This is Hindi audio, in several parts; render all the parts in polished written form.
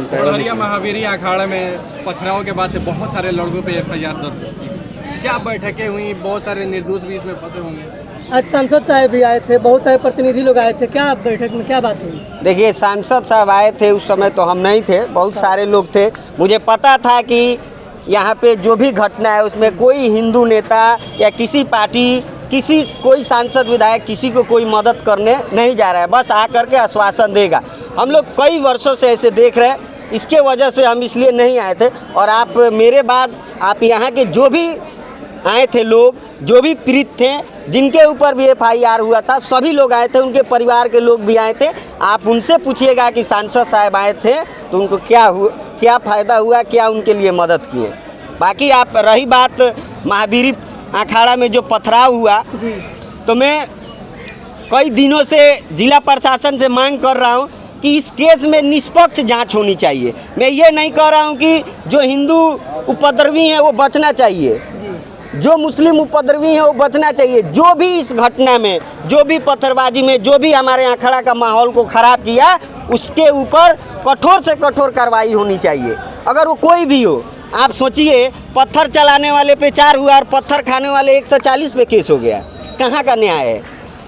बढ़िया महावीरी अखाड़ा में पथराव के बाद से बहुत सारे लड़कों पे एफआईआर दर्ज की। क्या बैठकें हुई, बहुत सारे निर्दोष भी इसमें फंसे होंगे। आज सांसद साहब भी आए थे, बहुत सारे प्रतिनिधि लोग आए थे, क्या बैठक में क्या बात हुई? देखिए, सांसद साहब आए थे, उस समय तो हम नहीं थे, बहुत सारे लोग थे। मुझे पता था कि यहाँ पे जो भी घटना है उसमें कोई हिंदू नेता या किसी पार्टी कोई सांसद विधायक किसी को कोई मदद करने नहीं जा रहा है, बस आकर के आश्वासन देगा। हम लोग कई वर्षों से ऐसे देख रहे हैं, इसके वजह से हम इसलिए नहीं आए थे। और आप मेरे बाद आप यहाँ के जो भी आए थे लोग, जो भी पीड़ित थे, जिनके ऊपर भी एफआईआर हुआ था, सभी लोग आए थे, उनके परिवार के लोग भी आए थे। आप उनसे पूछिएगा कि सांसद साहब आए थे तो उनको क्या फ़ायदा हुआ, क्या उनके लिए मदद किए। बाकी आप रही बात महावीरी अखाड़ा में जो पथराव हुआ, तो मैं कई दिनों से जिला प्रशासन से मांग कर रहा हूँ कि इस केस में निष्पक्ष जांच होनी चाहिए। मैं ये नहीं कह रहा हूँ कि जो हिंदू उपद्रवी हैं वो बचना चाहिए, जो मुस्लिम उपद्रवी हैं वो बचना चाहिए। जो भी इस घटना में, जो भी पत्थरबाजी में, जो भी हमारे अखाड़ा का माहौल को ख़राब किया, उसके ऊपर कठोर से कठोर कार्रवाई होनी चाहिए, अगर वो कोई भी हो। आप सोचिए, पत्थर चलाने वाले पे 4 हुआ और पत्थर खाने वाले 140 पे केस हो गया। कहाँ का न्याय है?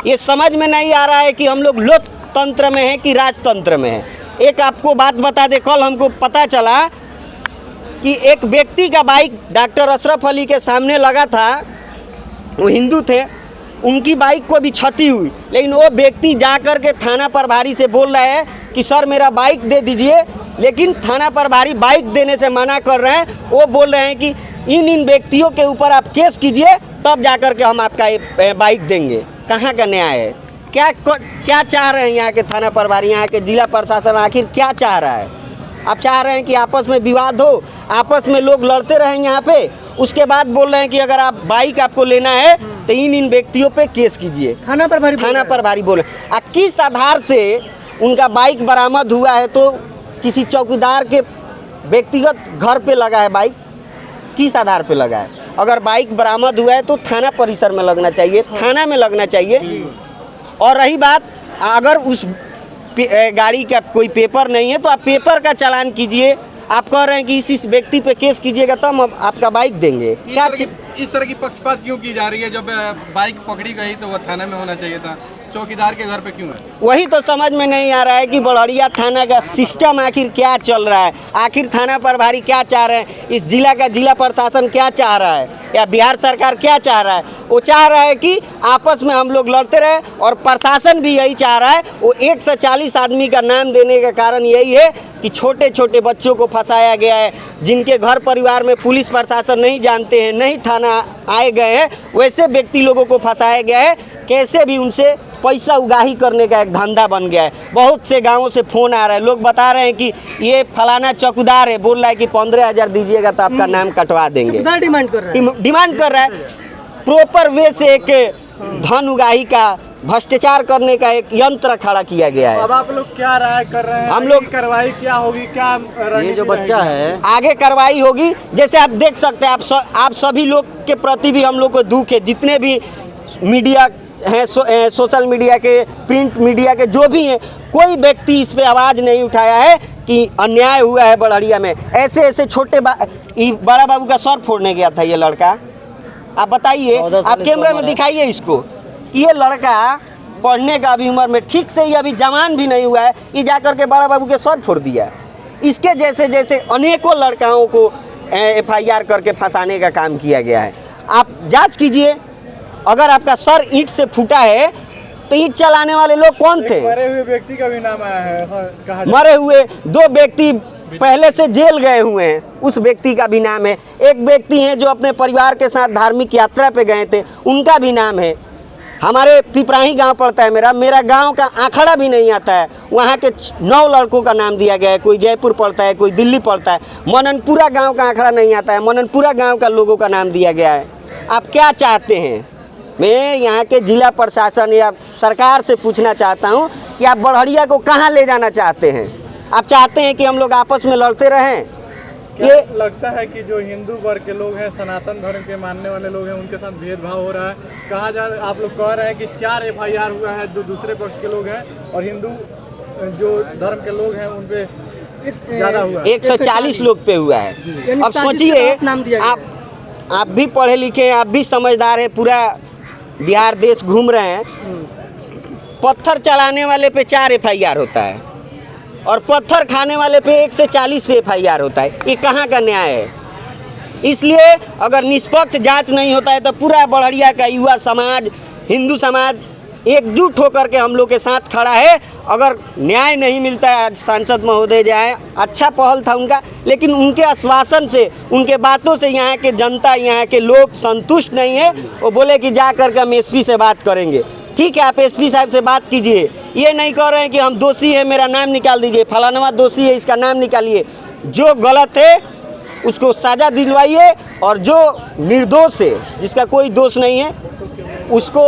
ये समझ में नहीं आ रहा है कि हम लोग लोकतंत्र में हैं कि राजतंत्र में हैं। एक आपको बात बता दे, कल हमको पता चला कि एक व्यक्ति का बाइक डॉक्टर अशरफ अली के सामने लगा था, वो हिंदू थे, उनकी बाइक को भी क्षति हुई, लेकिन वो व्यक्ति जाकर के थाना प्रभारी से बोल रहा है कि सर मेरा बाइक दे दीजिए, लेकिन थाना प्रभारी बाइक देने से मना कर रहे हैं। वो बोल रहे हैं कि इन व्यक्तियों के ऊपर आप केस कीजिए, तब जाकर के हम आपका बाइक देंगे। कहाँ का न्याय है? क्या चाह रहे हैं यहाँ के थाना प्रभारी, यहाँ के जिला प्रशासन आखिर क्या चाह रहा है? आप चाह रहे हैं कि आपस में विवाद हो, आपस में लोग लड़ते रहें यहाँ पे, उसके बाद बोल रहे हैं कि अगर आप बाइक आपको लेना है तो इन व्यक्तियों पे केस कीजिए। थाना प्रभारी बोले। किस आधार से उनका बाइक बरामद हुआ है? तो किसी चौकीदार के व्यक्तिगत घर पे लगा है बाइक, किस आधार पे लगा है? अगर बाइक बरामद हुआ है तो थाना परिसर में लगना चाहिए, थाना में लगना चाहिए। और रही बात, अगर उस गाड़ी का कोई पेपर नहीं है तो आप पेपर का चालान कीजिए। आप कह रहे हैं कि इस व्यक्ति पे केस कीजिएगा तब हम आपका बाइक देंगे। क्या इस तरह की पक्षपात क्यों की जा रही है? जब बाइक पकड़ी गई तो वह थाना में होना चाहिए था, चौकीदार के घर पे क्यों है? वही तो समझ में नहीं आ रहा है कि बड़हरिया थाना का सिस्टम आखिर क्या चल रहा है, आखिर थाना प्रभारी क्या चाह रहे हैं, इस जिला का जिला प्रशासन क्या चाह रहा है, या बिहार सरकार क्या चाह रहा है? वो चाह रहा है कि आपस में हम लोग लड़ते रहे, और प्रशासन भी यही चाह रहा है। वो 140 आदमी का नाम देने का कारण यही है कि छोटे छोटे बच्चों को फंसाया गया है, जिनके घर परिवार में पुलिस प्रशासन नहीं जानते हैं, नहीं थाना आए गए हैं, वैसे व्यक्ति लोगों को फंसाया गया है। कैसे भी उनसे पैसा उगाही करने का एक धंधा बन गया है। बहुत से गांवों से फ़ोन आ रहा है, लोग बता रहे हैं कि ये फलाना चौकीदार है, बोल रहा है कि 15,000 दीजिएगा तो आपका नाम कटवा देंगे। डिमांड कर रहा है प्रॉपर वे से एक धन उगाही का, भ्रष्टाचार करने का एक यंत्र खड़ा किया गया है। अब आप लोग क्या राय कर रहे हैं? हम लोग कार्रवाई क्या होगी? क्या ये जो बच्चा है आगे कार्रवाई होगी? जैसे आप देख सकते हैं, आप सभी लोग के प्रति भी हम लोग को दुख है, जितने भी मीडिया हैं, सोशल मीडिया के, प्रिंट मीडिया के, जो भी हैं, कोई व्यक्ति इस पे आवाज़ नहीं उठाया है कि अन्याय हुआ है बड़हरिया में। ऐसे छोटे बड़ा बाबू का सर फोड़ने गया था ये लड़का। आप बताइए, आप कैमरा में दिखाइए इसको, ये लड़का पढ़ने का अभी उम्र में ठीक से, ये अभी जवान भी नहीं हुआ है, ये जाकर के बड़ा बाबू के सर फोड़ दिया। इसके जैसे अनेकों लड़काओं को एफआईआर करके फंसाने का काम किया गया है। आप जांच कीजिए, अगर आपका सर ईंट से फूटा है तो ईंट चलाने वाले लोग कौन थे? मरे हुए व्यक्ति का भी नाम आया है। मरे हुए 2 व्यक्ति पहले से जेल गए हुए हैं, उस व्यक्ति का भी नाम है। एक व्यक्ति हैं जो अपने परिवार के साथ धार्मिक यात्रा पे गए थे, उनका भी नाम है। हमारे पिपराही गांव पड़ता है, मेरा गांव का आंकड़ा भी नहीं आता है, वहाँ के 9 लड़कों का नाम दिया गया है। कोई जयपुर पड़ता है, कोई दिल्ली पड़ता है। मननपुरा गांव का आंकड़ा नहीं आता है, मननपुरा गांव का लोगों का नाम दिया गया है। आप क्या चाहते हैं? मैं यहाँ के जिला प्रशासन या सरकार से पूछना चाहता हूँ कि आप बड़हरिया को कहाँ ले जाना चाहते हैं? आप चाहते हैं कि हम लोग आपस में लड़ते रहें? ये लगता है कि जो हिंदू वर्ग के लोग हैं, सनातन धर्म के मानने वाले लोग हैं, उनके साथ भेदभाव हो रहा है। कहा जा रहा है, आप लोग कह रहे हैं कि 4 एफआईआर हुआ है, जो दूसरे पक्ष के लोग हैं, और हिंदू जो धर्म के लोग हैं उन पे ज़्यादा हुआ। 140 लोग पे हुआ है। यानी अब साजिश के सोचिए, तहत नाम दिया गया। आप भी पढ़े लिखे हैं, आप भी समझदार हैं, पूरा बिहार देश घूम रहे हैं। पत्थर चलाने वाले पे 4 FIR होता है और पत्थर खाने वाले पे 1 से 40 पे FIR होता है। ये कहाँ का न्याय है? इसलिए अगर निष्पक्ष जांच नहीं होता है तो पूरा बड़हरिया का युवा समाज, हिंदू समाज एकजुट होकर के हम लोग के साथ खड़ा है। अगर न्याय नहीं मिलता है, आज सांसद महोदय जो आए, अच्छा पहल था उनका, लेकिन उनके आश्वासन से, उनके बातों से यहाँ के जनता, यहाँ के लोग संतुष्ट नहीं है। वो बोले कि जा कर के हम SP से बात करेंगे। ठीक है, आप SP साहब से बात कीजिए। ये नहीं कह रहे हैं कि हम दोषी है, मेरा नाम निकाल दीजिए, फलाना दोषी है, इसका नाम निकालिए। जो गलत है उसको सजा दिलवाइए और जो निर्दोष है, जिसका कोई दोष नहीं है, उसको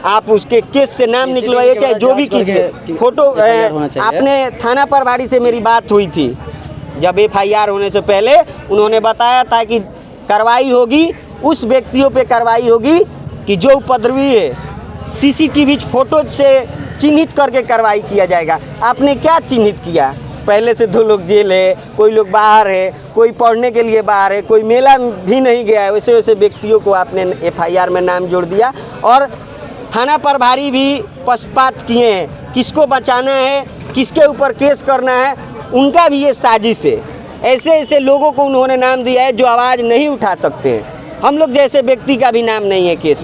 आप उसके केस से नाम निकलवाइए, चाहे जो भी कीजिए। फोटो आपने थाना प्रभारी से मेरी बात हुई थी, जब FIR होने से पहले उन्होंने बताया था कि कार्रवाई होगी, उस व्यक्तियों पे कार्रवाई होगी कि जो उपद्रवी है, CCTV फोटो से चिन्हित करके कार्रवाई किया जाएगा। आपने क्या चिन्हित किया? पहले से 2 लोग जेल है, कोई लोग बाहर है, कोई पढ़ने के लिए बाहर है, कोई मेला भी नहीं गया है, वैसे वैसे व्यक्तियों को आपने FIR में नाम जोड़ दिया। और थाना प्रभारी भी पक्षपात किए हैं, किसको बचाना है, किसके ऊपर केस करना है, उनका भी ये साजिश है। ऐसे ऐसे लोगों को उन्होंने नाम दिया है जो आवाज़ नहीं उठा सकते हैं। हम लोग जैसे व्यक्ति का भी नाम नहीं है केस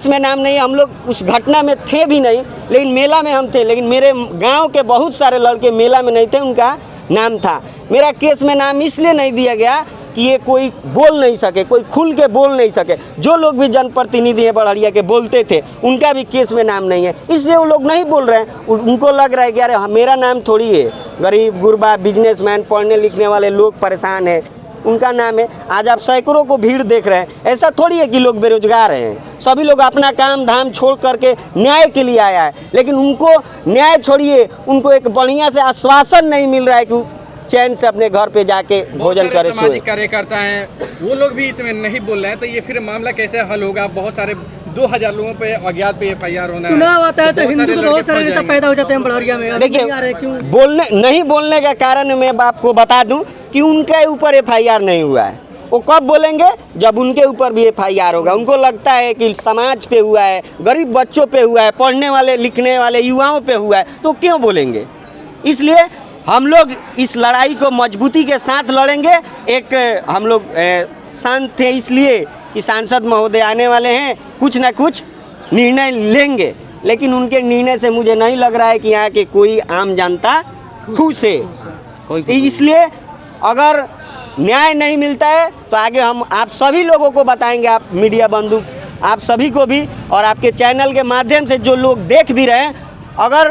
में नाम नहीं है। हम लोग उस घटना में थे भी नहीं, लेकिन मेला में हम थे। लेकिन मेरे गांव के बहुत सारे लड़के मेला में नहीं थे, उनका नाम था। मेरा केस में नाम इसलिए नहीं दिया गया कि ये कोई बोल नहीं सके, कोई खुल के बोल नहीं सके। जो लोग भी जनप्रतिनिधि हैं बड़हरिया के बोलते थे, उनका भी केस में नाम नहीं है, इसलिए वो लोग नहीं बोल रहे हैं। उनको लग रहा है कि अरे मेरा नाम थोड़ी है, गरीब गुरबा बिजनेसमैन, पढ़ने लिखने वाले लोग परेशान हैं, उनका नाम है। आज आप सैकड़ों को भीड़ देख रहे हैं, ऐसा थोड़ी है कि लोग बेरोजगार हैं। सभी लोग अपना काम धाम छोड़ करके न्याय के लिए आया है, लेकिन उनको न्याय छोड़िए, उनको एक बढ़िया से आश्वासन नहीं मिल रहा है कि चैन से अपने घर पे जाके भोजन करे। सामाजिक कार्यकर्ता हैं, वो लोग भी इसमें नहीं बोल रहे हैं, तो ये फिर मामला कैसे हल होगा? बहुत सारे 2000 लोगों पे अज्ञात पे FIR होना है। चुनाव आता है तो हिंदू तो बहुत सारे नेता पैदा हो जाते हैं बड़हरिया में। देखिए, क्यों नहीं बोलने का कारण मैं आपको बता दूं कि उनके ऊपर FIR नहीं हुआ है। वो कब बोलेंगे? जब उनके ऊपर भी FIR होगा। उनको लगता है कि समाज पे हुआ है, गरीब बच्चों पे हुआ है, पढ़ने वाले लिखने वाले युवाओं पे हुआ है, तो क्यों बोलेंगे? इसलिए हम लोग इस लड़ाई को मजबूती के साथ लड़ेंगे। एक हम लोग शांत थे इसलिए कि सांसद महोदय आने वाले हैं, कुछ ना कुछ निर्णय लेंगे, लेकिन उनके निर्णय से मुझे नहीं लग रहा है कि यहाँ के कोई आम जनता खुश है। इसलिए अगर न्याय नहीं मिलता है तो आगे हम आप सभी लोगों को बताएंगे, आप मीडिया बंधु, आप सभी को भी, और आपके चैनल के माध्यम से जो लोग देख भी रहे हैं, अगर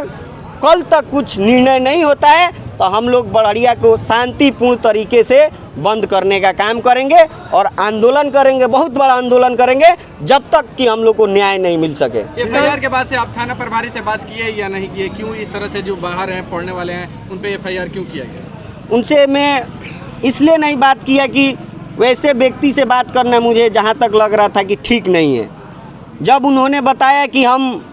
कल तक कुछ निर्णय नहीं होता है तो हम लोग बड़हरिया को शांतिपूर्ण तरीके से बंद करने का काम करेंगे और आंदोलन करेंगे, बहुत बड़ा आंदोलन करेंगे, जब तक कि हम लोग को न्याय नहीं मिल सके। FIR के बाद से आप थाना प्रभारी से बात किए या नहीं किए? क्यों इस तरह से जो बाहर हैं, पढ़ने वाले हैं, उन पे FIR क्यों किया गया? उनसे मैं इसलिए नहीं बात किया कि वैसे व्यक्ति से बात करना मुझे जहाँ तक लग रहा था कि ठीक नहीं है। जब उन्होंने बताया कि हम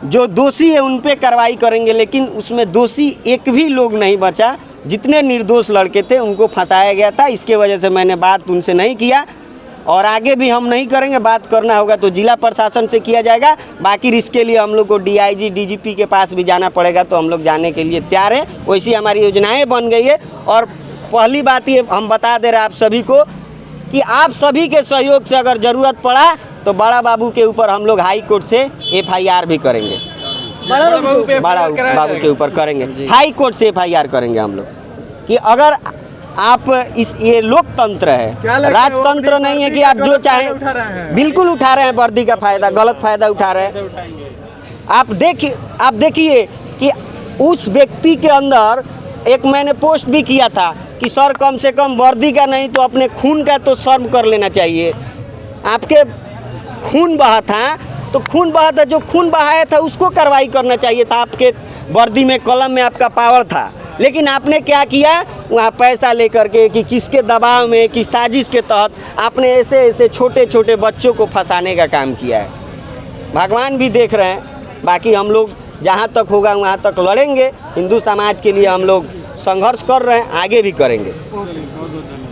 जो दोषी है उन पे कार्रवाई करेंगे, लेकिन उसमें दोषी एक भी लोग नहीं बचा। जितने निर्दोष लड़के थे उनको फंसाया गया था। इसके वजह से मैंने बात उनसे नहीं किया और आगे भी हम नहीं करेंगे। बात करना होगा तो जिला प्रशासन से किया जाएगा। बाकी इसके लिए हम लोग को DIG DGP के पास भी जाना पड़ेगा, तो हम लोग जाने के लिए तैयार है। वैसी हमारी योजनाएँ बन गई है। और पहली बात ये हम बता दे रहे हैं आप सभी को कि आप सभी के सहयोग से अगर ज़रूरत पड़ा तो बड़ा बाबू के ऊपर हम लोग हाई कोर्ट से FIR भी करेंगे। बड़ा बाबू के ऊपर करेंगे, हाई कोर्ट से FIR करेंगे हम लोग कि अगर आप ये लोकतंत्र है, राजतंत्र नहीं है कि आप जो चाहें बिल्कुल उठा रहे हैं। वर्दी का फायदा, गलत फायदा उठा रहे हैं। आप देखिए कि उस व्यक्ति के अंदर एक मैंने पोस्ट भी किया था कि सर कम से कम वर्दी का नहीं तो अपने खून का तो शर्म कर लेना चाहिए। आपके खून बहा था तो खून बहा था, जो खून बहाया था उसको कार्रवाई करना चाहिए था। आपके वर्दी में कलम में आपका पावर था, लेकिन आपने क्या किया, वहाँ पैसा लेकर के कि किसके दबाव में, कि साजिश के तहत आपने ऐसे ऐसे छोटे छोटे बच्चों को फंसाने का काम किया है। भगवान भी देख रहे हैं। बाकी हम लोग जहाँ तक होगा वहाँ तक लड़ेंगे। हिंदू समाज के लिए हम लोग संघर्ष कर रहे हैं, आगे भी करेंगे। ओके, बहुत बहुत धन्यवाद।